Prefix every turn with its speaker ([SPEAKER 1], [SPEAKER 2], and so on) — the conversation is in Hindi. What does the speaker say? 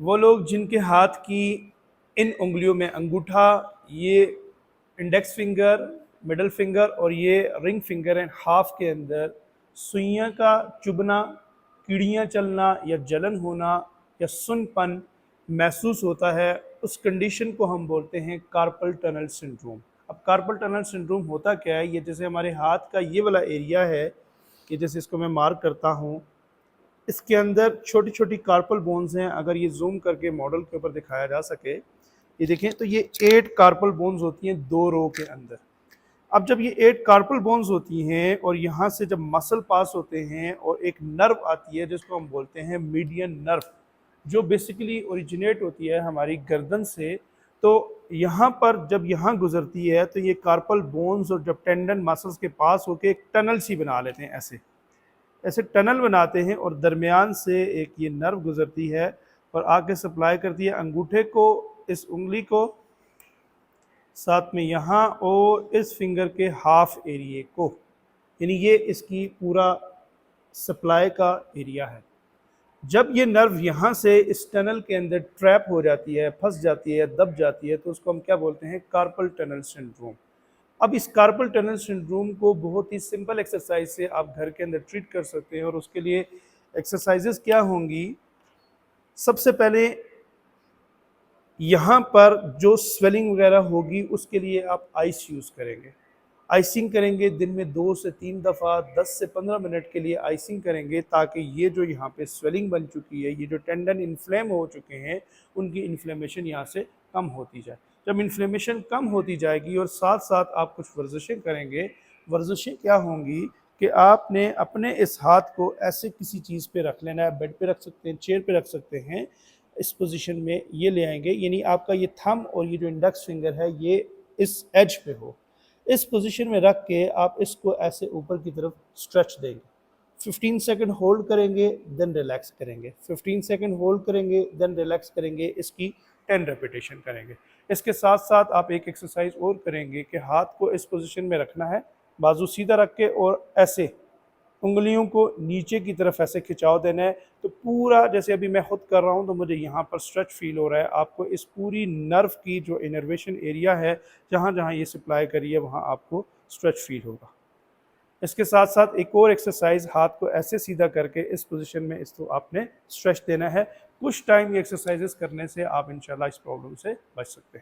[SPEAKER 1] वो लोग जिनके हाथ की इन उंगलियों में अंगूठा, ये इंडेक्स फिंगर, मिडल फिंगर और ये रिंग फिंगर एंड हाफ के अंदर सुइयां का चुभना, कीड़ियां चलना या जलन होना या सुनपन महसूस होता है, उस कंडीशन को हम बोलते हैं कार्पल टनल सिंड्रोम। अब कार्पल टनल सिंड्रोम होता क्या है? ये जैसे हमारे हाथ का ये वाला एरिया है, कि जैसे इसको मैं मार्क करता हूँ, इसके अंदर छोटी छोटी कार्पल बोन्स हैं। अगर ये जूम करके मॉडल के ऊपर दिखाया जा सके, ये देखें तो ये 8 कार्पल बोन्स होती हैं 2 रो के अंदर। अब जब ये 8 कार्पल बोन्स होती हैं और यहाँ से जब मसल पास होते हैं और एक नर्व आती है जिसको हम बोलते हैं मीडियन नर्व, जो बेसिकली ओरिजिनेट होती है हमारी गर्दन से, तो यहाँ पर जब यहाँ गुजरती है तो ये कार्पल बोन्स और जब टेंडन मसल्स के पास होके एक टनल सी बना लेते हैं, ऐसे ऐसे टनल बनाते हैं और दरमियान से एक ये नर्व गुजरती है और आके सप्लाई करती है अंगूठे को, इस उंगली को, साथ में यहाँ और इस फिंगर के हाफ एरिए को। यानी ये इसकी पूरा सप्लाई का एरिया है। जब ये नर्व यहाँ से इस टनल के अंदर ट्रैप हो जाती है, फंस जाती है, दब जाती है, तो उसको हम क्या बोलते हैं? Carpal tunnel syndrome. अब इस कार्पल टनल सिंड्रोम को बहुत ही सिंपल एक्सरसाइज से आप घर के अंदर ट्रीट कर सकते हैं। और उसके लिए एक्सरसाइजेस क्या होंगी? सबसे पहले यहाँ पर जो स्वेलिंग वगैरह होगी उसके लिए आप आइस यूज़ करेंगे, आइसिंग करेंगे दिन में 2 से 3 दफ़ा 10 से 15 मिनट के लिए आइसिंग करेंगे, ताकि ये जो यहाँ पे स्वेलिंग बन चुकी है, ये जो टेंडन इन्फ्लेम हो चुके हैं, उनकी इन्फ्लेमेशन यहाँ से कम होती जाए। जब इन्फ्लेमेशन कम होती जाएगी और साथ साथ आप कुछ वर्जिशें करेंगे, वर्जिशें क्या होंगी कि आपने अपने इस हाथ को ऐसे किसी चीज़ पे रख लेना है, बेड पे रख सकते हैं, चेयर पे रख सकते हैं, इस पोजीशन में ये ले आएंगे, यानी आपका ये थंब और ये जो इंडेक्स फिंगर है ये इस एज पे हो। इस पोजीशन में रख के आप इसको ऐसे ऊपर की तरफ स्ट्रेच देंगे, 15 सेकंड होल्ड करेंगे, देन रिलैक्स करेंगे, 15 सेकंड होल्ड करेंगे, देन रिलैक्स करेंगे, इसकी 10 रेपिटेशन करेंगे। इसके साथ साथ आप एक एक्सरसाइज और करेंगे कि हाथ को इस पोजीशन में रखना है, बाजू सीधा रख के, और ऐसे उंगलियों को नीचे की तरफ ऐसे खिंचाव देना है। तो पूरा जैसे अभी मैं खुद कर रहा हूँ तो मुझे यहाँ पर स्ट्रेच फील हो रहा है। आपको इस पूरी नर्व की जो इनर्वेशन एरिया है, जहाँ जहाँ ये सप्लाई करी है, वहाँ आपको स्ट्रेच फील होगा। इसके साथ साथ एक और एक्सरसाइज, हाथ को ऐसे सीधा करके इस पोजीशन में इसको आपने स्ट्रेच देना है। कुछ टाइम ये एक्सरसाइजेस करने से आप इंशाल्लाह इस प्रॉब्लम से बच सकते हैं।